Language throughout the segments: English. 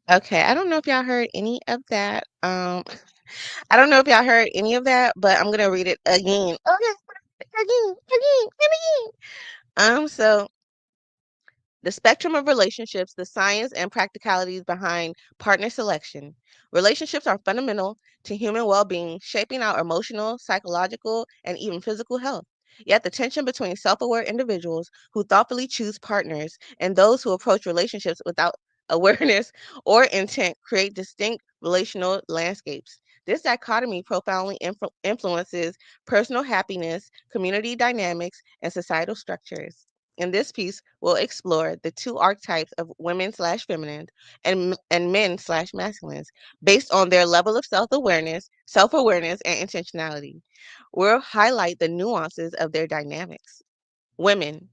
Okay, I don't know if y'all heard any of that. I don't know if y'all heard any of that, but I'm gonna read it again. Okay, again, again, and again. So the spectrum of relationships, the science and practicalities behind partner selection. Relationships are fundamental to human well being, shaping our emotional, psychological, and even physical health. Yet the tension between self aware individuals who thoughtfully choose partners and those who approach relationships without awareness or intent create distinct relational landscapes. This dichotomy profoundly influences personal happiness, community dynamics, and societal structures. In this piece, we'll explore the two archetypes of women slash feminine and men slash masculines based on their level of self awareness, and intentionality. We'll highlight the nuances of their dynamics. Women,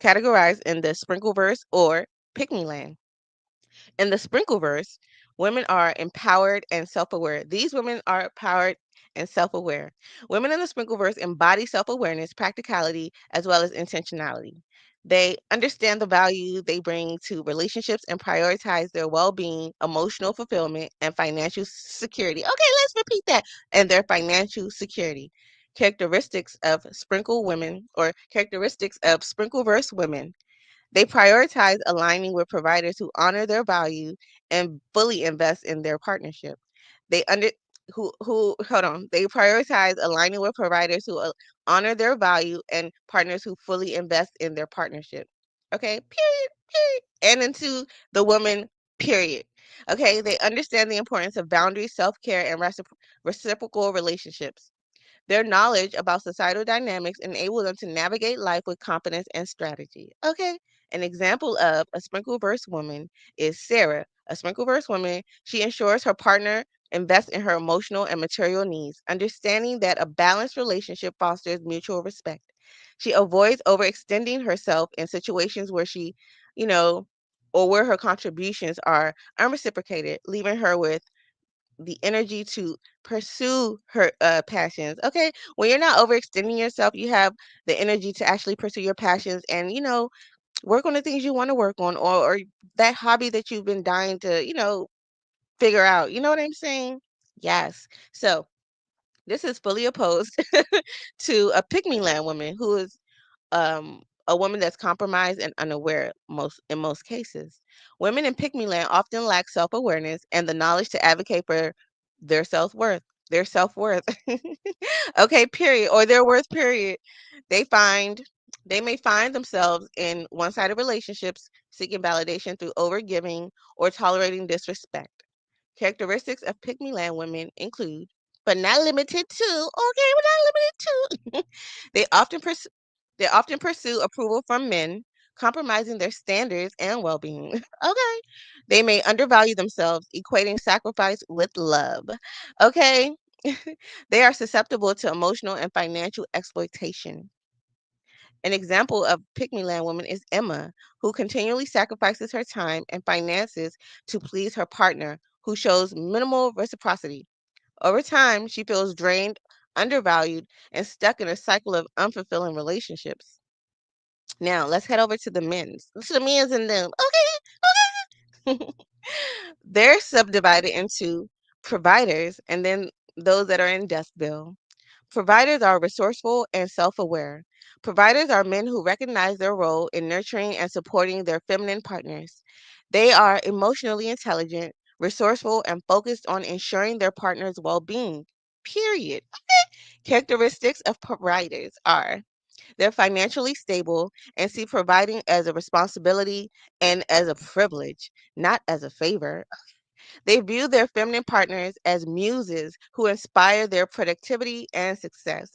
categorized in the Sprinkleverse or Pickmeland. In the Sprinkleverse, women are empowered and self aware. These women are empowered and self aware. Women in the Sprinkleverse embody self awareness, practicality, as well as intentionality. They understand the value they bring to relationships and prioritize their well being, emotional fulfillment, and financial security. Okay, let's repeat that. And their financial security. Characteristics of Sprinkleverse women. They prioritize aligning with providers who honor their value and fully invest in their partnership. They under who hold on. They prioritize aligning with providers who honor their value and partners who fully invest in their partnership. Okay, period, period. And into the woman, period. Okay, they understand the importance of boundaries, self-care, and reciprocal relationships. Their knowledge about societal dynamics enable them to navigate life with confidence and strategy. Okay. An example of a Sprinkleverse woman is Sarah. A Sprinkleverse woman, she ensures her partner invests in her emotional and material needs, understanding that a balanced relationship fosters mutual respect. She avoids overextending herself in situations where you know, or where her contributions are unreciprocated, leaving her with the energy to pursue her passions. Okay, when you're not overextending yourself, you have the energy to actually pursue your passions and work on the things you want to work on, or that hobby that you've been dying to figure out. You know what I'm saying? Yes. So this is fully opposed to a pick me land woman who is a woman that's compromised and unaware in most cases. Women in pick me land often lack self-awareness and the knowledge to advocate for their self-worth. Their self-worth. Okay, period. Or their worth, period. They find they may find themselves in one-sided relationships seeking validation through overgiving or tolerating disrespect. Characteristics of pick me land women include, but not limited to, okay, but not limited to. they often pursue they often pursue approval from men, compromising their standards and well-being. Okay. They may undervalue themselves, equating sacrifice with love. Okay. They are susceptible to emotional and financial exploitation. An example of pick me land woman is Emma, who continually sacrifices her time and finances to please her partner, who shows minimal reciprocity. Over time, she feels drained, undervalued, and stuck in a cycle of unfulfilling relationships. Now, let's head over to the men's. To the men's and them. Okay, okay. They're subdivided into providers and then those that are in Dustville. Providers are resourceful and self aware. Providers are men who recognize their role in nurturing and supporting their feminine partners. They are emotionally intelligent, resourceful, and focused on ensuring their partner's well being. Period. Characteristics of providers are they're financially stable and see providing as a responsibility and as a privilege, not as a favor. They view their feminine partners as muses who inspire their productivity and success.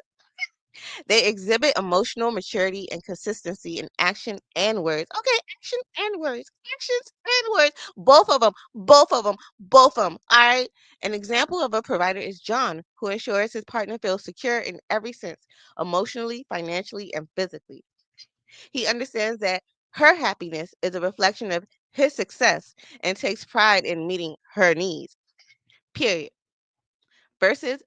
They exhibit emotional maturity and consistency in action and words. Okay, action and words. Actions and words. Both of them. Both of them. Both of them. All right. An example of a provider is John, who ensures his partner feels secure in every sense, emotionally, financially, and physically. He understands that her happiness is a reflection of his success and takes pride in meeting her needs. Period. Versus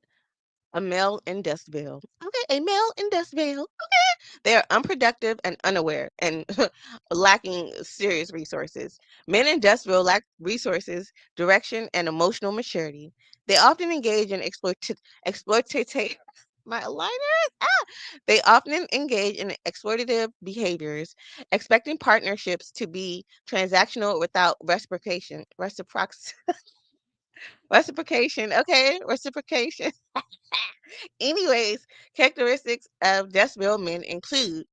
a male in Dustville. Okay, a male in Dustville. They are unproductive and unaware and lacking serious resources. Men in Dustville lack resources, direction, and emotional maturity. They often engage in exploitative my aligners. They often engage in exploitative behaviors, expecting partnerships to be transactional without reciprocation. Okay, reciprocation. Anyways, characteristics of Dustville men include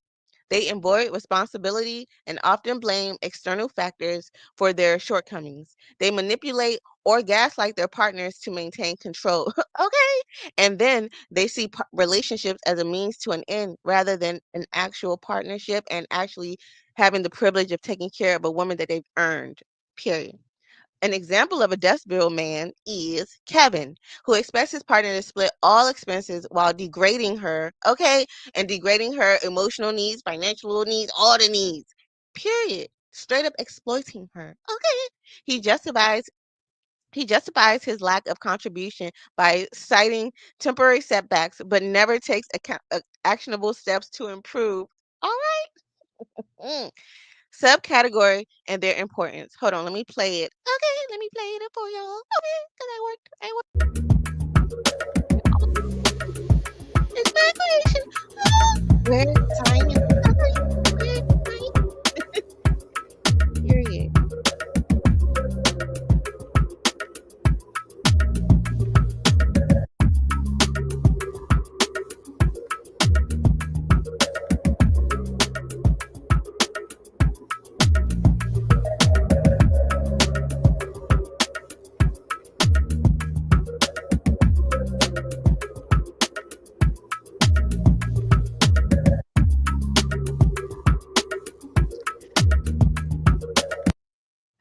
they avoid responsibility and often blame external factors for their shortcomings. They manipulate or gaslight their partners to maintain control. Okay. And then they see relationships as a means to an end rather than an actual partnership and actually having the privilege of taking care of a woman that they've earned. Period. An example of a Dustbill man is Kevin, who expects his partner to split all expenses while degrading her, okay, and degrading her emotional needs, financial needs, all the needs. Period. Straight up exploiting her. Okay. He justifies he justifies his lack of contribution by citing temporary setbacks, but never takes actionable steps to improve. All right. Mm. Subcategory and their importance. Hold on, let me play it. Okay, let me play it for y'all. Okay, because I worked in speculation. Where's science? Okay, where's science? Period.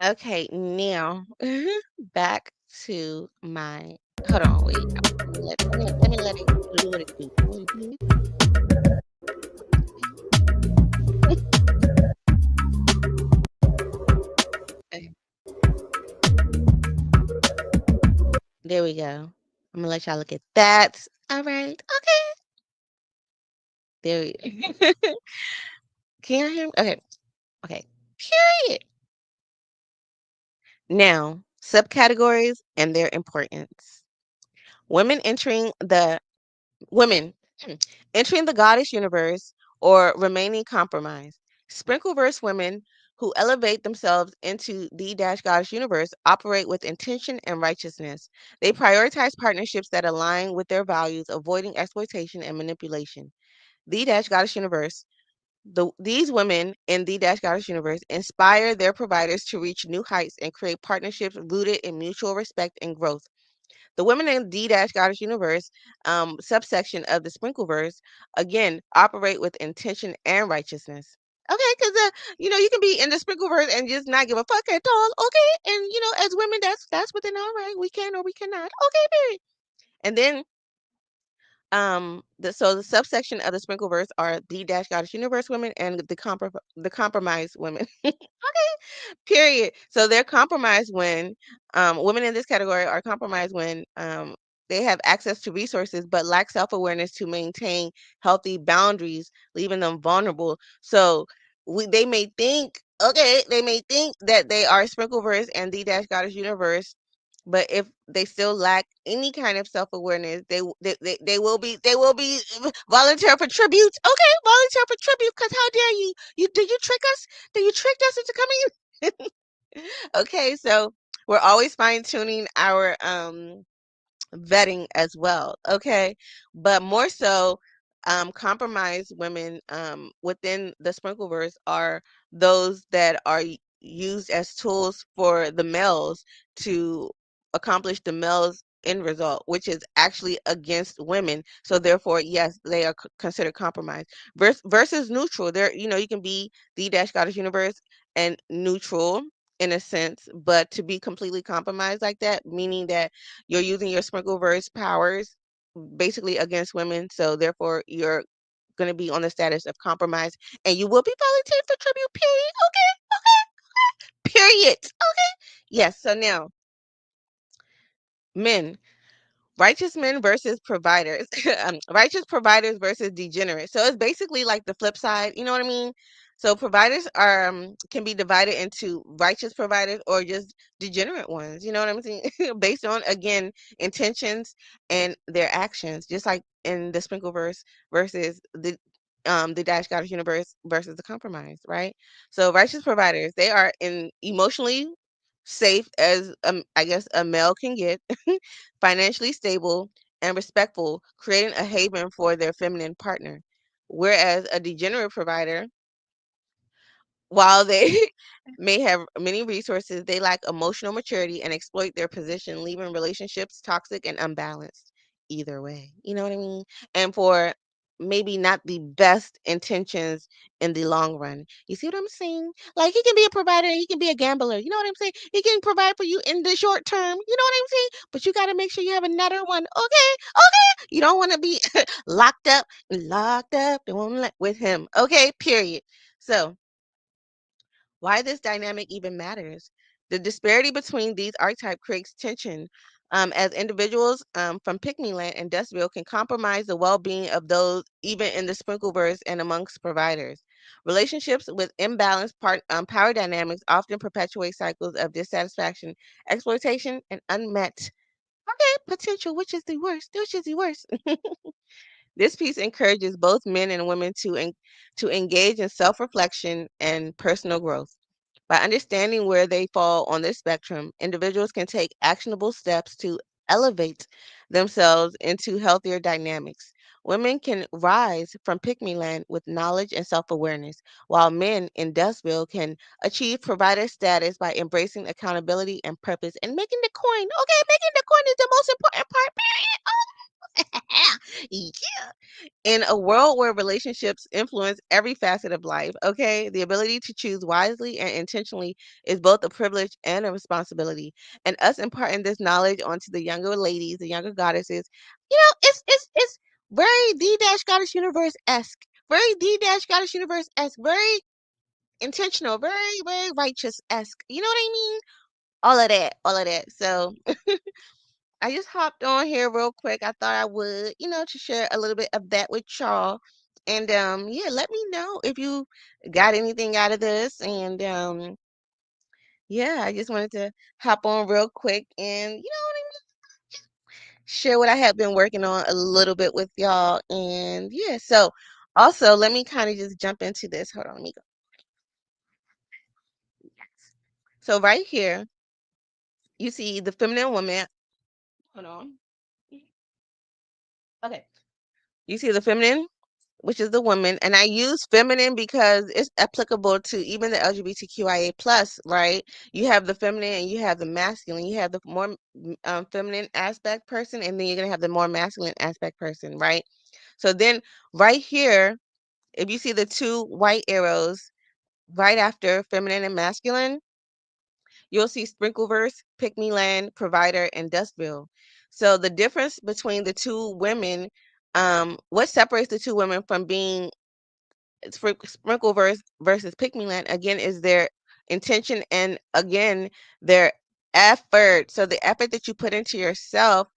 Okay, now back to my. Hold on, wait. Let me let it do what it do. What it do. Okay, there we go. I'm gonna let y'all look at that. All right. Okay. There we Can you hear me? Okay. Okay. Period. Now, subcategories and their importance. Women entering the women entering the goddess universe or remaining compromised. Sprinkleverse women who elevate themselves into the dash goddess universe operate with intention and righteousness. They prioritize partnerships that align with their values, avoiding exploitation and manipulation. The dash goddess universe these women in the Dash Goddess universe inspire their providers to reach new heights and create partnerships rooted in mutual respect and growth. The women in the Dash Goddess universe subsection of the Sprinkleverse again operate with intention and righteousness. Okay, because you can be in the Sprinkleverse and just not give a fuck at all. Okay, and as women, that's within our right. We can or we cannot. Okay, period. And then the subsection of the Sprinkleverse are the Dash Goddess Universe women and the compromised women. Okay, period. So they're compromised when women in this category are compromised when they have access to resources but lack self-awareness to maintain healthy boundaries, leaving them vulnerable. So they may think, okay, they may think that they are Sprinkleverse and the Dash Goddess Universe, but if they still lack any kind of self-awareness, they will be volunteer for tribute. Okay, volunteer for tribute, because how dare you? Did you trick us? Did you trick us into coming in? Okay, so we're always fine-tuning our vetting as well. Okay, but more so, compromised women within the Sprinkleverse are those that are used as tools for the males to accomplish the males end result, which is actually against women. So therefore, yes, they are considered compromised. Versus neutral, there, you can be the Dash Goddess Universe and neutral in a sense, but to be completely compromised like that, meaning that you're using your Sprinkleverse powers basically against women. So therefore, you're going to be on the status of compromise, and you will be volunteering for tribute. Period. Okay. Period. Okay. Yes. So now, men. Righteous men versus providers. Righteous providers versus degenerates. So it's basically like the flip side. You know what I mean? So providers are can be divided into righteous providers or just degenerate ones. You know what I'm saying? Based on, again, intentions and their actions, just like in the Sprinkleverse versus the Dash Goddess Universe versus the Compromise, right? So righteous providers, they are in emotionally safe as I guess a male can get, financially stable, and respectful, creating a haven for their feminine partner. Whereas a degenerate provider, while they may have many resources, they lack emotional maturity and exploit their position, leaving relationships toxic and unbalanced. Either way, you know what I mean? And for maybe not the best intentions in the long run. You see what I'm saying? Like, he can be a provider, he can be a gambler. You know what I'm saying? He can provide for you in the short term. You know what I'm saying? But you got to make sure you have another one. Okay, okay. You don't want to be locked up. Don't want to let with him. Okay, period. So why this dynamic even matters. The disparity between these archetypes creates tension, as individuals from Pickmeland and Dustville can compromise the well-being of those even in the Sprinkleverse and amongst providers. Relationships with imbalanced power dynamics often perpetuate cycles of dissatisfaction, exploitation, and unmet potential, which is the worst. Which is the worst. This piece encourages both men and women to engage in self-reflection and personal growth. By understanding where they fall on this spectrum, individuals can take actionable steps to elevate themselves into healthier dynamics. Women can rise from Pickmeland with knowledge and self awareness, while men in Dustville can achieve provider status by embracing accountability and purpose and making the coin. Okay, making the coin is the most important part, period. Yeah. In a world where relationships influence every facet of life, okay, the ability to choose wisely and intentionally is both a privilege and a responsibility. And us imparting this knowledge onto the younger ladies, the younger goddesses, it's very D Dash Goddess Universe esque, very D Dash Goddess Universe esque, very intentional, very very righteous esque. You know what I mean? All of that, all of that. So I just hopped on here real quick. I thought I would, to share a little bit of that with y'all. And yeah, let me know if you got anything out of this. And yeah, I just wanted to hop on real quick and share what I have been working on a little bit with y'all. And yeah, so also let me kind of just jump into this. Hold on, let me go. So right here, you see the feminine woman. Hold on. Okay. You see the feminine, which is the woman, and I use feminine because it's applicable to even the LGBTQIA plus, right? You have the feminine and you have the masculine. You have the more feminine aspect person, and then you're gonna have the more masculine aspect person, right? So then right here, if you see the two white arrows right after feminine and masculine, you'll see Sprinkleverse, Pickmeland, Provider, and Dustville. So the difference between the two women, what separates the two women from being Sprinkleverse versus Pickmeland again is their intention and again their effort. So the effort that you put into yourself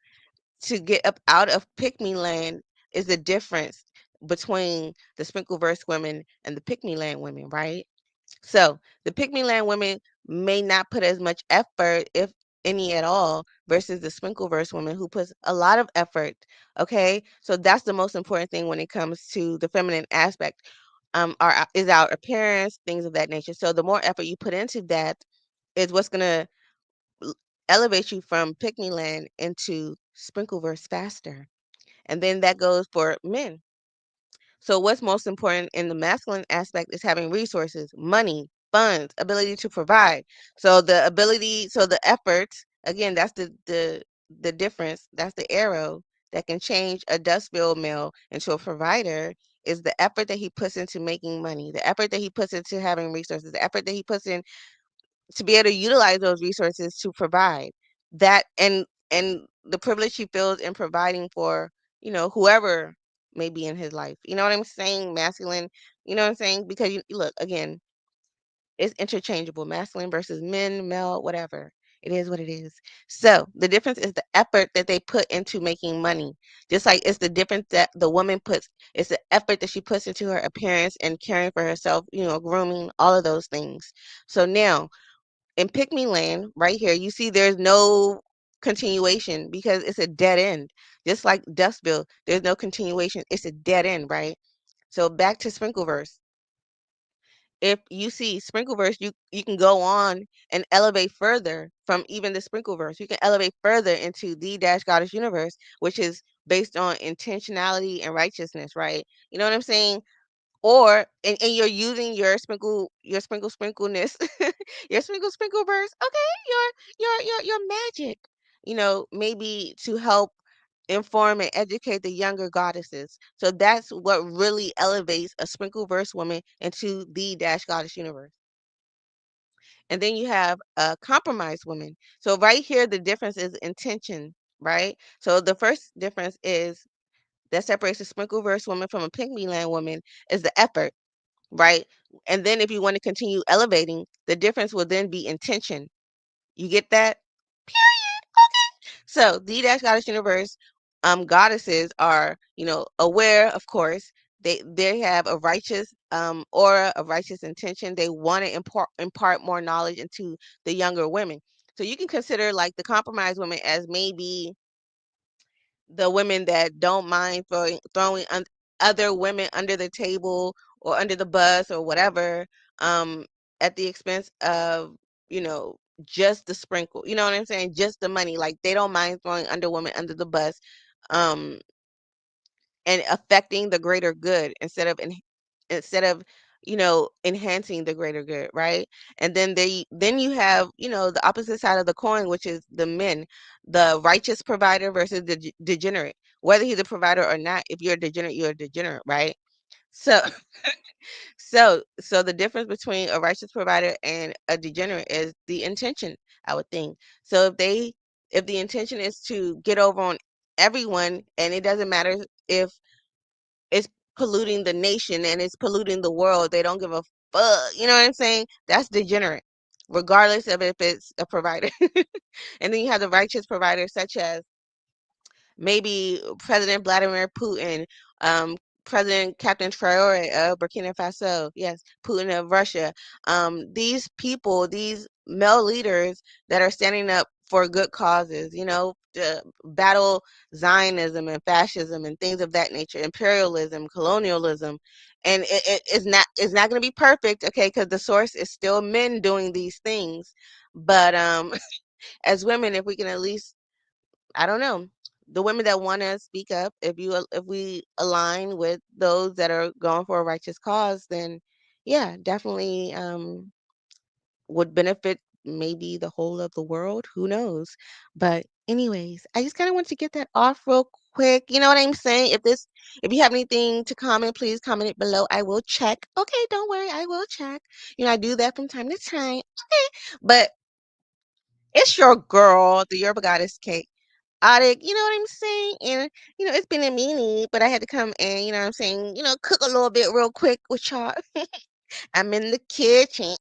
to get up out of Pickmeland is the difference between the Sprinkleverse women and the Pickmeland women, right? So the Pickmeland women may not put as much effort, if any at all, versus the Sprinkleverse woman who puts a lot of effort. Okay, so that's the most important thing when it comes to the feminine aspect. Is our appearance, things of that nature. So the more effort you put into that is what's gonna elevate you from Pickmeland into Sprinkleverse faster. And then that goes for men. So what's most important in the masculine aspect is having resources, money, funds, ability to provide. So the ability, so the effort, again, that's the difference, that's the arrow that can change a Dustville male into a provider, is the effort that he puts into making money, the effort that he puts into having resources, the effort that he puts in to be able to utilize those resources to provide that, and the privilege he feels in providing for, whoever may be in his life. You know what I'm saying? Masculine, you know what I'm saying? Because look, again, it's interchangeable, masculine versus men, male, whatever. It is what it is. So the difference is the effort that they put into making money. Just like it's the difference that the woman puts, it's the effort that she puts into her appearance and caring for herself, grooming, all of those things. So now in Pick Me Land, right here, you see there's no continuation because it's a dead end. Just like Dustville, there's no continuation. It's a dead end, right? So back to Sprinkleverse. If you see Sprinkleverse, you can go on and elevate further from even the Sprinkleverse. You can elevate further into the Dash Goddess universe, which is based on intentionality and righteousness, right? You know what I'm saying? Or and you're using your sprinkleness, your sprinkleverse, okay, your magic, maybe to help inform and educate the younger goddesses. So that's what really elevates a sprinkleverse woman into the Dash Goddess universe. And then you have a compromised woman. So right here, the difference is intention, right? So the first difference is that separates a sprinkleverse woman from a Pickmeland woman is the effort, right? And then if you want to continue elevating, the difference will then be intention. You get that? So the Dash Goddess Universe goddesses are, aware, of course. They have a righteous aura, a righteous intention. They want to impart more knowledge into the younger women. So you can consider like the compromised women as maybe the women that don't mind throwing other women under the table or under the bus or whatever, um, at the expense of, you know, just the sprinkle. You know what I'm saying? Just the money. Like they don't mind throwing under women under the bus, um, and affecting the greater good instead of enhancing the greater good, right? And then you have, the opposite side of the coin, which is the men, the righteous provider versus the degenerate. Whether he's a provider or not, if you're a degenerate, you're a degenerate, right? So so the difference between a righteous provider and a degenerate is the intention, I would think. So if the intention is to get over on everyone, and it doesn't matter if it's polluting the nation and it's polluting the world. They don't give a fuck. You know what I'm saying? That's degenerate, regardless of if it's a provider. And then you have the righteous providers, such as maybe President Vladimir Putin, President Captain Traore of Burkina Faso, yes, Putin of Russia. These people, these male leaders that are standing up for good causes, to battle Zionism and fascism and things of that nature, imperialism, colonialism. And it's not going to be perfect, okay, because the source is still men doing these things. But as women, if we can at least, I don't know. The women that want to speak up, if we align with those that are going for a righteous cause, then yeah, definitely would benefit maybe the whole of the world. Who knows? But anyways, I just kind of want to get that off real quick. You know what I'm saying? If you have anything to comment, please comment it below. I will check. Okay, don't worry, I will check. I do that from time to time. Okay, but it's your girl, the Yoruba Goddess Cake Audit, you know what I'm saying? And it's been a minute, but I had to come and cook a little bit real quick with y'all. I'm in the kitchen.